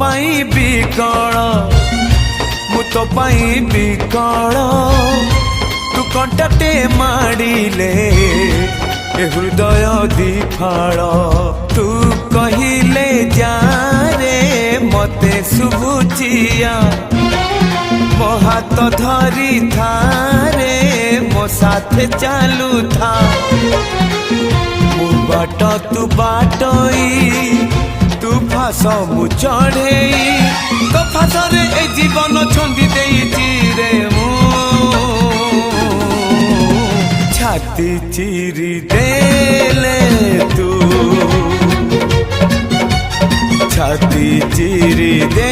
पाई बिकल मु तो पाई बिकल तू कंटाटे माड़िले ए हृदय दिफाल तू कहिले जारे मते शुभुचिया मो हाथ धरी थारे मो साथे चालू था मु बाट तू बाटई तू फास मु चढ़े तो फास रे ए जीवन छंदी देइची रे मु छाती चिरी देले तू छाती चिरी दे